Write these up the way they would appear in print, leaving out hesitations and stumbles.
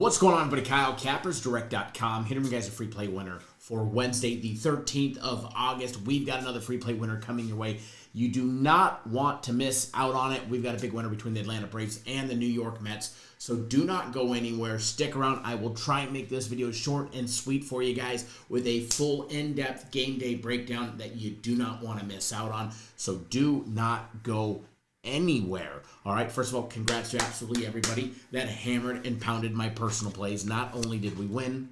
What's going on, everybody? Kyle, CappersDirect.com. Hitting you guys a free play winner for Wednesday, the 13th of August. We've got another free play winner coming your way. You do not want to miss out on it. We've got a big winner between the Atlanta Braves and the New York Mets. So do not go anywhere. Stick around. I will try and make this video short and sweet for you guys with a full in-depth game day breakdown that you do not want to miss out on. So do not go anywhere. All right, first of all, congrats to absolutely everybody that hammered and pounded my personal plays. Not only did we win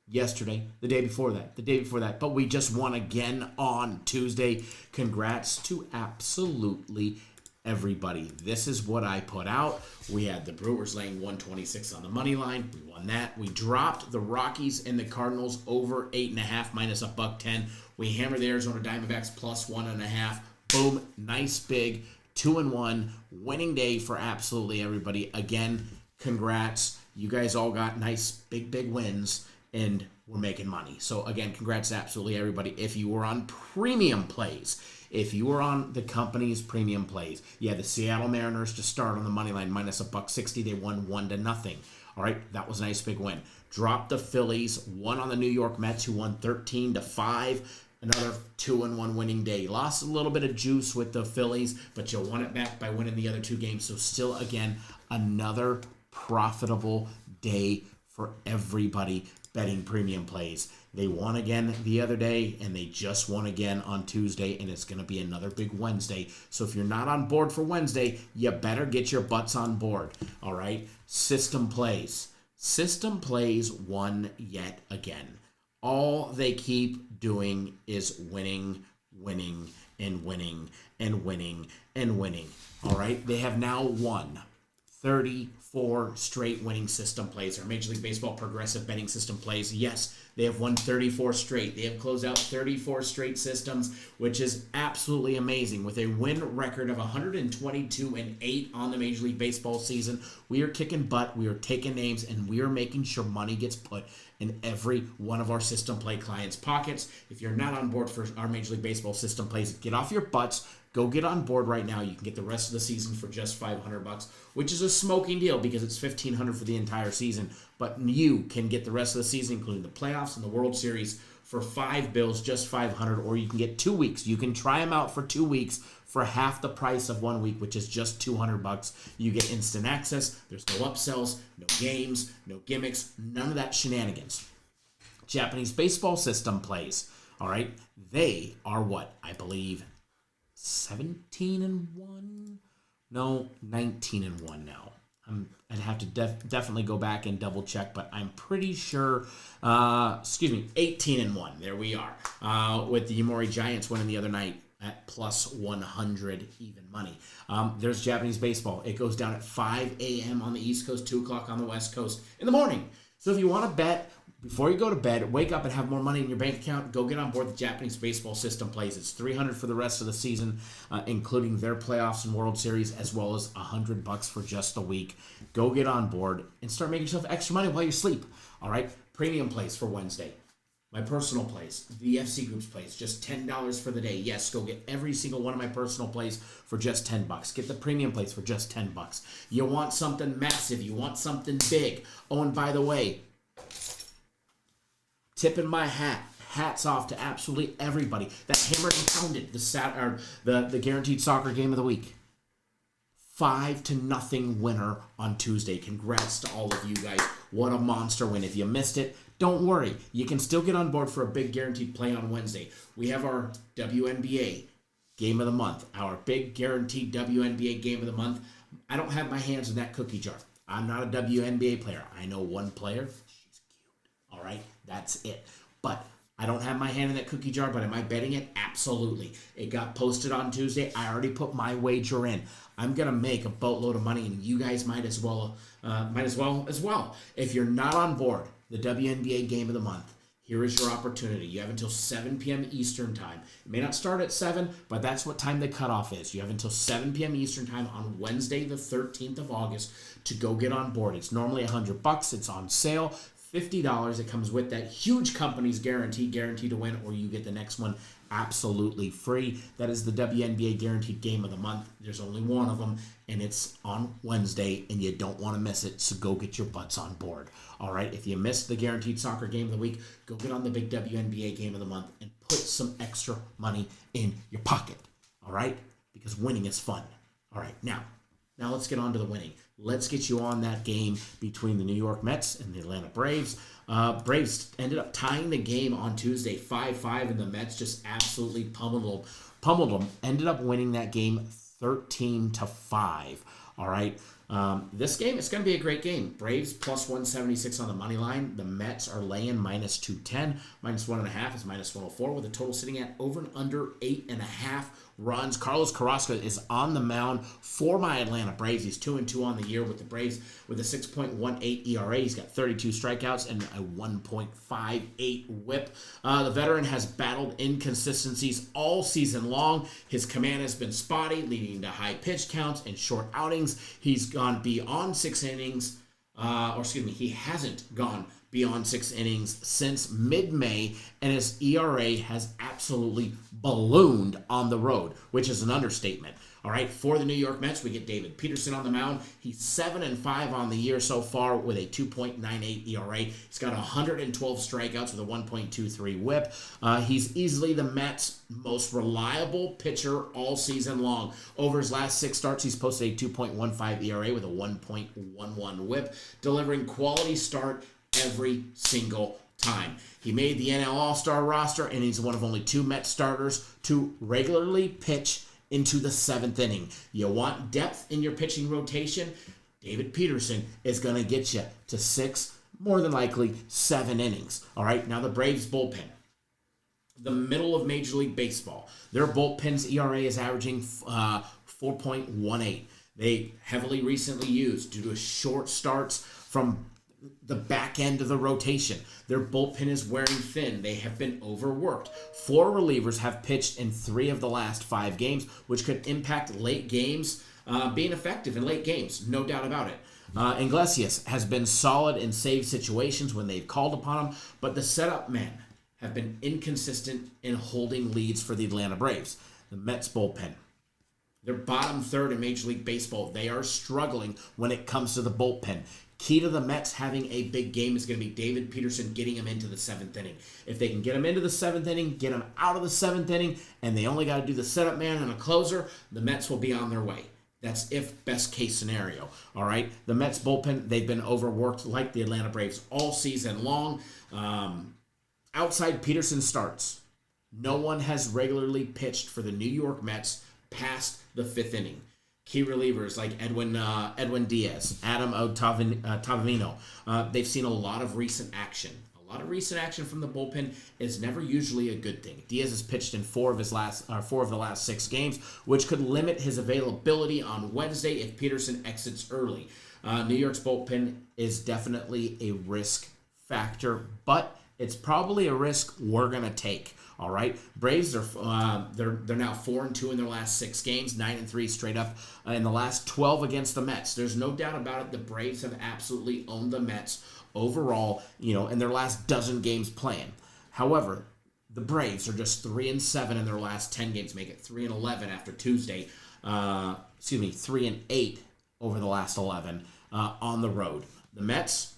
yesterday, the day before that, but we just won again on Tuesday. Congrats to absolutely everybody. This is what I put out. We had the Brewers laying 126 on the money line. We won that. We dropped the Rockies and the Cardinals over 8.5 minus $1.10. We hammered the Arizona Diamondbacks plus 1.5. Boom, nice big 2-1 winning day for absolutely everybody. Again, congrats. You guys all got nice big wins and we're making money. So again, congrats to absolutely everybody. If you were on premium plays, if you were on the company's premium plays, yeah, the Seattle Mariners to start on the money line minus $1.60. They won 1-0. All right, that was a nice big win. Dropped the Phillies, won on the New York Mets, who won 13-5. Another 2-1 winning day. Lost a little bit of juice with the Phillies, but you won it back by winning the other two games. So still, again, another profitable day for everybody betting premium plays. They won again the other day, and they just won again on Tuesday, and it's going to be another big Wednesday. So if you're not on board for Wednesday, you better get your butts on board. All right? System plays. System plays won yet again. All they keep doing is winning, and winning. All right? They have now won 34 straight winning system plays. Our Major League Baseball progressive betting system plays. Yes, they have won 34 straight. They have closed out 34 straight systems, which is absolutely amazing. With a win record of 122-8 on the Major League Baseball season, we are kicking butt, we are taking names, and we are making sure money gets put in every one of our system play clients' pockets. If you're not on board for our Major League Baseball system plays, get off your butts. Go get on board right now. You can get the rest of the season for just $500, which is a smoking deal because it's $1,500 for the entire season. But you can get the rest of the season, including the playoffs and the World Series, for $5, just $500, or you can get 2 weeks. You can try them out for 2 weeks for half the price of 1 week, which is just $200. You get instant access. There's no upsells, no games, no gimmicks, none of that shenanigans. Japanese baseball system plays. All right, they are what I believe 17-1. No, 19-1 now. I'd have to definitely go back and double check, but I'm pretty sure. 18-1. There we are. With the Yomiuri Giants winning the other night at plus 100 even money. There's Japanese baseball. It goes down at 5 a.m. on the East Coast, 2 o'clock on the West Coast in the morning. So if you want to bet, before you go to bed, wake up and have more money in your bank account, go get on board the Japanese baseball system plays. It's $300 for the rest of the season, including their playoffs and World Series, as well as $100 for just a week. Go get on board and start making yourself extra money while you sleep. All right? Premium plays for Wednesday. My personal plays, the FC Groups plays, just $10 for the day. Yes, go get every single one of my personal plays for just $10. Get the premium plays for just $10. You want something massive. You want something big. Oh, and by the way, tipping my hat. Hats off to absolutely everybody that hammered and pounded the guaranteed soccer game of the week. 5-0 winner on Tuesday. Congrats to all of you guys. What a monster win. If you missed it, don't worry. You can still get on board for a big guaranteed play on Wednesday. We have our WNBA game of the month. Our big guaranteed WNBA game of the month. I don't have my hands in that cookie jar. I'm not a WNBA player. I know one player. She's cute. All right? That's it. But I don't have my hand in that cookie jar, but am I betting it? Absolutely. It got posted on Tuesday. I already put my wager in. I'm going to make a boatload of money, and you guys might as well. If you're not on board the WNBA game of the month, here is your opportunity. You have until 7 p.m. Eastern time. It may not start at 7, but that's what time the cutoff is. You have until 7 p.m. Eastern time on Wednesday, the 13th of August, to go get on board. It's normally $100. It's on sale. $50. It comes with that huge company's guaranteed to win, or you get the next one absolutely free. That is the WNBA Guaranteed Game of the Month. There's only one of them, and it's on Wednesday, and you don't want to miss it, so go get your butts on board. All right, if you missed the Guaranteed Soccer Game of the Week, go get on the big WNBA Game of the Month and put some extra money in your pocket. All right, because winning is fun. All right, now let's get on to the winning. Let's get you on that game between the New York Mets and the Atlanta Braves. Braves ended up tying the game on Tuesday 5-5, and the Mets just absolutely pummeled them. Ended up winning that game 13-5. All right. This game, it's going to be a great game. Braves plus 176 on the money line. The Mets are laying minus 210. Minus 1.5 is minus 104, with a total sitting at over and under 8.5 runs. Carlos Carrasco is on the mound for my Atlanta Braves. He's 2-2 on the year with the Braves with a 6.18 ERA. He's got 32 strikeouts and a 1.58 whip. The veteran has battled inconsistencies all season long. His command has been spotty, leading to high pitch counts and short outings. He's gone beyond 6 innings. He hasn't gone beyond 6 innings since mid-May, and his ERA has absolutely ballooned on the road, which is an understatement. All right, for the New York Mets, we get David Peterson on the mound. He's 7-5 on the year so far with a 2.98 ERA. He's got 112 strikeouts with a 1.23 whip. He's easily the Mets' most reliable pitcher all season long. Over his last 6 starts, he's posted a 2.15 ERA with a 1.11 whip, delivering quality start every single time. He made the NL All-Star roster, and he's one of only 2 Mets starters to regularly pitch into the 7th inning. You want depth in your pitching rotation? David Peterson is going to get you to 6, more than likely 7 innings. All right, now the Braves bullpen. The middle of Major League Baseball. Their bullpen's ERA is averaging 4.18. They heavily recently used due to short starts from the back end of the rotation. Their bullpen is wearing thin. They have been overworked. 4 relievers have pitched in 3 of the last 5 games, which could impact late games, being effective in late games, no doubt about it. Iglesias has been solid in save situations when they've called upon him, but the setup men have been inconsistent in holding leads for the Atlanta Braves. The Mets bullpen, they're bottom 3rd in Major League Baseball. They are struggling when it comes to the bullpen. Key to the Mets having a big game is going to be David Peterson getting him into the 7th inning. If they can get him into the 7th inning, get him out of the 7th inning, and they only got to do the setup man and a closer, the Mets will be on their way. That's if best case scenario. All right. The Mets bullpen, they've been overworked like the Atlanta Braves all season long. Outside Peterson starts, no one has regularly pitched for the New York Mets past the 5th inning. Key relievers like Edwin Diaz, Adam Ottavino. They've seen a lot of recent action. A lot of recent action from the bullpen is never usually a good thing. Diaz has pitched in 4 of the last 6 games, which could limit his availability on Wednesday if Peterson exits early. New York's bullpen is definitely a risk factor, but it's probably a risk we're gonna take. All right, Braves are they're now 4-2 in their last 6 games, 9-3 straight up in the last 12 against the Mets. There's no doubt about it. The Braves have absolutely owned the Mets overall, in their last dozen games playing. However, the Braves are just 3-7 in their last 10 games, make it 3-11 after Tuesday. 3-8 over the last 11 on the road. The Mets,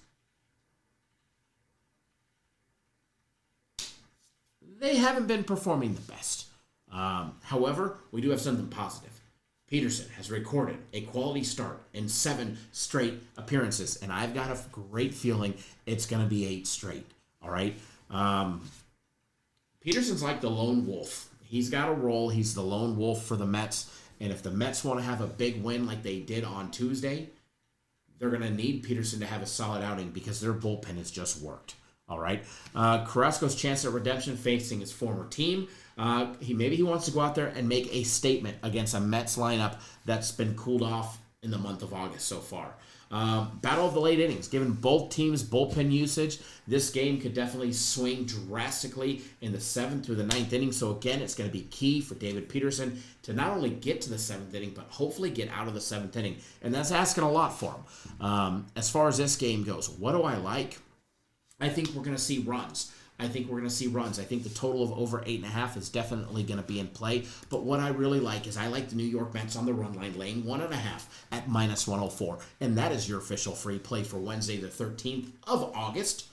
they haven't been performing the best. However, we do have something positive. Peterson has recorded a quality start in 7 straight appearances, and I've got a great feeling it's going to be 8 straight. All right? Peterson's like the lone wolf. He's got a role. He's the lone wolf for the Mets, and if the Mets want to have a big win like they did on Tuesday, they're going to need Peterson to have a solid outing because their bullpen has just worked. All right. Carrasco's chance at redemption facing his former team. He wants to go out there and make a statement against a Mets lineup that's been cooled off in the month of August so far. Battle of the late innings. Given both teams' bullpen usage, this game could definitely swing drastically in the 7th through the 9th inning. So again, it's going to be key for David Peterson to not only get to the 7th inning, but hopefully get out of the 7th inning. And that's asking a lot for him. As far as this game goes, what do I like? I think we're going to see runs. I think the total of over 8.5 is definitely going to be in play. But what I really like is I like the New York Mets on the run line, laying 1.5 at -104. And that is your official free play for Wednesday, the 13th of August.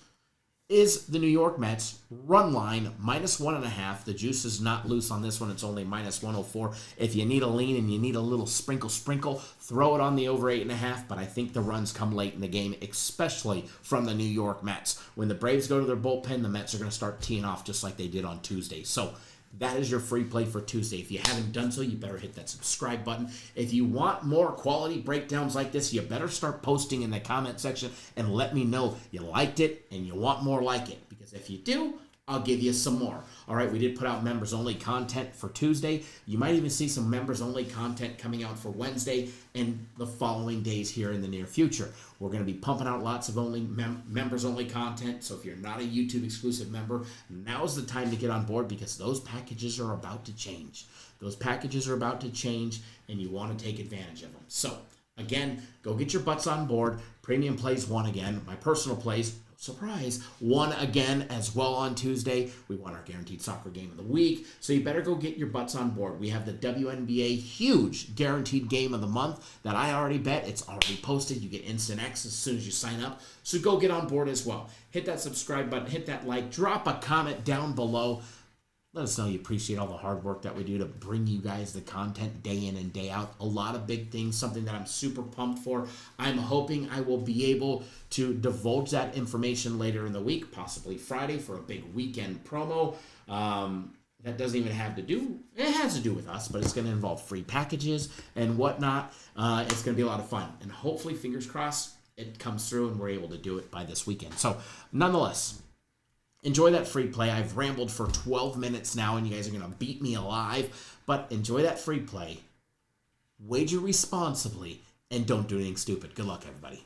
Is the New York Mets run line -1.5. The juice is not loose on this one. It's only -104. If you need a lean and you need a little sprinkle, throw it on the over 8.5. But I think the runs come late in the game, especially from the New York Mets. When the Braves go to their bullpen, the Mets are going to start teeing off just like they did on Tuesday. So that is your free play for Tuesday. If you haven't done so, you better hit that subscribe button. If you want more quality breakdowns like this, you better start posting in the comment section and let me know you liked it and you want more like it. Because if you do, I'll give you some more. All right, we did put out members-only content for Tuesday. You might even see some members-only content coming out for Wednesday and the following days here in the near future. We're going to be pumping out lots of members-only content, so if you're not a YouTube-exclusive member, now's the time to get on board because those packages are about to change. And you want to take advantage of them. So, again, go get your butts on board. Premium plays won again. My personal plays, surprise, won again as well on Tuesday. We won our guaranteed soccer game of the week, so you better go get your butts on board. We have the WNBA huge guaranteed game of the month that I already bet. It's already posted. You get instant access as soon as you sign up, so go get on board as well. Hit that subscribe button, hit that like, drop a comment down below. Let us know you appreciate all the hard work that we do to bring you guys the content day in and day out. A lot of big things, something that I'm super pumped for. I'm hoping I will be able to divulge that information later in the week, possibly Friday for a big weekend promo. That doesn't even have to do, it has to do with us, but it's going to involve free packages and whatnot. It's going to be a lot of fun. And hopefully, fingers crossed, it comes through and we're able to do it by this weekend. So, nonetheless, enjoy that free play. I've rambled for 12 minutes now, and you guys are going to beat me alive. But enjoy that free play. Wager responsibly, and don't do anything stupid. Good luck, everybody.